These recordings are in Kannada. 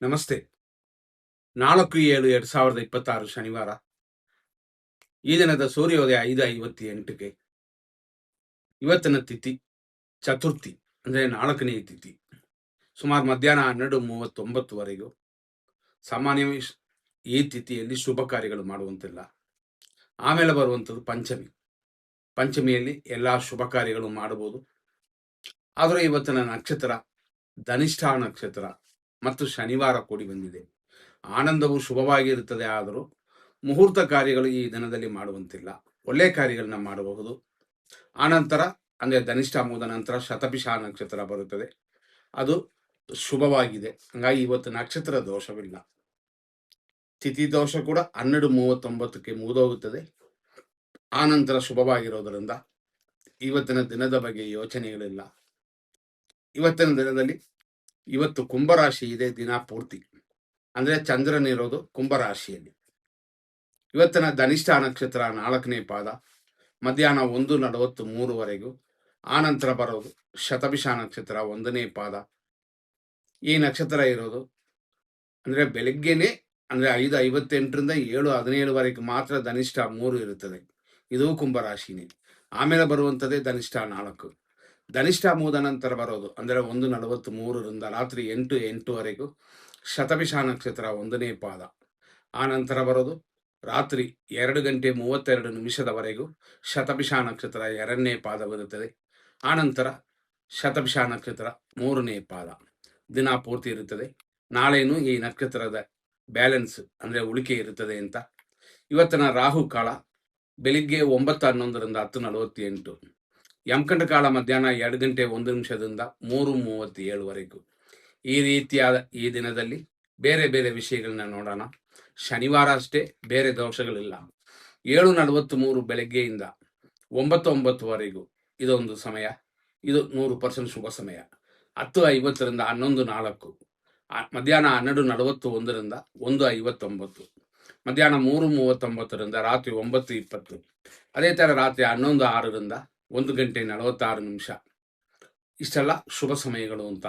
ನಮಸ್ತೆ. 4/7/2026 ಶನಿವಾರ. ಈ ದಿನದ ಸೂರ್ಯೋದಯ 5:58ಕ್ಕೆ. ಇವತ್ತಿನ ತಿಥಿ ಚತುರ್ಥಿ, ಅಂದರೆ 4ನೇ ತಿಥಿ. ಸುಮಾರು ಮಧ್ಯಾಹ್ನ 12:39ವರೆಗೂ. ಸಾಮಾನ್ಯವಾಗಿ ಈ ತಿಥಿಯಲ್ಲಿ ಶುಭ ಕಾರ್ಯಗಳು ಮಾಡುವಂತಿಲ್ಲ. ಆಮೇಲೆ ಬರುವಂಥದ್ದು ಪಂಚಮಿ. ಪಂಚಮಿಯಲ್ಲಿ ಎಲ್ಲ ಶುಭ ಕಾರ್ಯಗಳು ಮಾಡಬಹುದು. ಆದರೆ ಇವತ್ತಿನ ನಕ್ಷತ್ರ ಧನಿಷ್ಠಾ ನಕ್ಷತ್ರ ಮತ್ತು ಶನಿವಾರ ಕೂಡಿ ಬಂದಿದೆ. ಆನಂದವು ಶುಭವಾಗಿರುತ್ತದೆ, ಆದರೂ ಮುಹೂರ್ತ ಕಾರ್ಯಗಳು ಈ ದಿನದಲ್ಲಿ ಮಾಡುವಂತಿಲ್ಲ. ಒಳ್ಳೆಯ ಕಾರ್ಯಗಳನ್ನ ಮಾಡಬಹುದು. ಆನಂತರ ಅಂದರೆ ಧನಿಷ್ಠ ಮುಗಿದ ನಂತರ ಶತಭಿಷ ನಕ್ಷತ್ರ ಬರುತ್ತದೆ, ಅದು ಶುಭವಾಗಿದೆ. ಹಾಗಾಗಿ ಇವತ್ತು ನಕ್ಷತ್ರ ದೋಷವಿಲ್ಲ. ತಿಥಿ ದೋಷ ಕೂಡ 12:39ಕ್ಕೆ ಮುಗಿದೋಗುತ್ತದೆ. ಆನಂತರ ಶುಭವಾಗಿರೋದರಿಂದ ಇವತ್ತಿನ ದಿನದ ಬಗ್ಗೆ ಯೋಚನೆಗಳಿಲ್ಲ. ಇವತ್ತಿನ ದಿನದಲ್ಲಿ ಇವತ್ತು ಕುಂಭರಾಶಿ ಇದೆ ದಿನ ಪೂರ್ತಿ, ಅಂದರೆ ಚಂದ್ರನಿರೋದು ಕುಂಭರಾಶಿಯಲ್ಲಿ. ಇವತ್ತಿನ ಧನಿಷ್ಠ ನಕ್ಷತ್ರ 4ನೇ ಪಾದ, ಮಧ್ಯಾಹ್ನ 1:43ವರೆಗೂ. ಆನಂತರ ಬರೋದು ಶತಭಿಷ ನಕ್ಷತ್ರ 1ನೇ ಪಾದ. ಈ ನಕ್ಷತ್ರ ಇರೋದು ಅಂದರೆ ಬೆಳಗ್ಗೆನೆ, ಅಂದರೆ 5:58ರಿಂದ 7:17ವರೆಗೂ ಮಾತ್ರ ಧನಿಷ್ಠ 3 ಇರುತ್ತದೆ. ಇದು ಕುಂಭರಾಶಿನೇ. ಆಮೇಲೆ ಬರುವಂಥದ್ದೇ ಧನಿಷ್ಠ 4. ಧನಿಷ್ಠ ಮುಗಿದ ನಂತರ ಬರೋದು ಅಂದರೆ 1:43ರಿಂದ ರಾತ್ರಿ 8:08ವರೆಗೂ ಶತಭಿಷ ನಕ್ಷತ್ರ 1ನೇ ಪಾದ. ಆ ನಂತರ ಬರೋದು ರಾತ್ರಿ 2:32ವರೆಗೂ ಶತಭಿಷ ನಕ್ಷತ್ರ 2ನೇ ಪಾದವಿರುತ್ತದೆ. ಆನಂತರ ಶತಭಿಷ ನಕ್ಷತ್ರ 3ನೇ ಪಾದ ದಿನ ಪೂರ್ತಿ ಇರುತ್ತದೆ. ನಾಳೆನೂ ಈ ನಕ್ಷತ್ರದ ಬ್ಯಾಲೆನ್ಸ್ ಅಂದರೆ ಉಳಿಕೆ ಇರುತ್ತದೆ ಅಂತ. ಇವತ್ತಿನ ರಾಹು ಕಾಲ ಬೆಳಿಗ್ಗೆ 9:11ರಿಂದ 10:48. ಯಮಕಂಡ ಕಾಲ ಮಧ್ಯಾಹ್ನ 2:01 3:37ವರೆಗೂ. ಈ ರೀತಿಯಾದ ಈ ದಿನದಲ್ಲಿ ಬೇರೆ ಬೇರೆ ವಿಷಯಗಳನ್ನ ನೋಡೋಣ. ಶನಿವಾರ ಅಷ್ಟೇ, ಬೇರೆ ದೋಷಗಳಿಲ್ಲ. 7:43 ಬೆಳಗ್ಗೆಯಿಂದ 9:09ವರೆಗೂ ಇದೊಂದು ಸಮಯ, ಇದು 100% ಶುಭ ಸಮಯ. 10:50ರಿಂದ 11:04, ಮಧ್ಯಾಹ್ನ 12:41ರಿಂದ 1:59, ಮಧ್ಯಾಹ್ನ 3:39ರಿಂದ ರಾತ್ರಿ 9:20, ಅದೇ ಥರ ರಾತ್ರಿ 11:06ರಿಂದ 1:46. ಇಷ್ಟೆಲ್ಲ ಶುಭ ಸಮಯಗಳು ಅಂತ.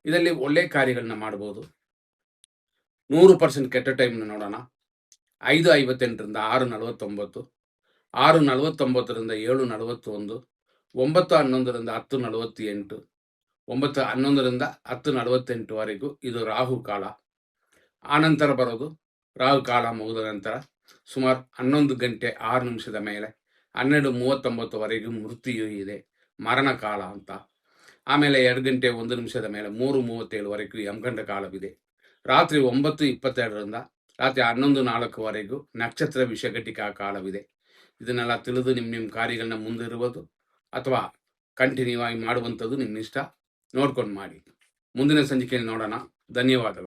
ಇದರಲ್ಲಿ ಒಳ್ಳೆಯ ಕಾರ್ಯಗಳನ್ನ ಮಾಡ್ಬೋದು. 100% ಕೆಟ್ಟ ಟೈಮ್ನ ನೋಡೋಣ. 5:58ರಿಂದ 6:49, 6:49ರಿಂದ 7:41, 9:11ರಿಂದ 10:48, 9:11ರಿಂದ 10:48ವರೆಗೂ ಇದು ರಾಹು ಕಾಲ. ಆನಂತರ ಬರೋದು ರಾಹು ಕಾಲ ಮುಗಿದ ನಂತರ ಸುಮಾರು 11:06 ಮೇಲೆ 12:39ವರೆಗೂ ಮೃತ್ಯು ಇದೆ, ಮರಣ ಕಾಲ ಅಂತ. ಆಮೇಲೆ 2:01 ಮೇಲೆ 3:37ವರೆಗೂ ಯಮಗಂಡ ಕಾಲವಿದೆ. ರಾತ್ರಿ 9:22ರಿಂದ ರಾತ್ರಿ 11:04ವರೆಗೂ ನಕ್ಷತ್ರ ವಿಷಘಟಿಕಾ ಕಾಲವಿದೆ. ಇದನ್ನೆಲ್ಲ ತಿಳಿದು ನಿಮ್ಮ ಕಾರ್ಯಗಳನ್ನ ಮುಂದಿರುವುದು ಅಥವಾ ಕಂಟಿನ್ಯೂ ಆಗಿ ಮಾಡುವಂಥದ್ದು ನಿಮ್ಮ ಇಷ್ಟ, ನೋಡ್ಕೊಂಡು ಮಾಡಿ. ಮುಂದಿನ ಸಂಚಿಕೆಯಲ್ಲಿ ನೋಡೋಣ. ಧನ್ಯವಾದಗಳು.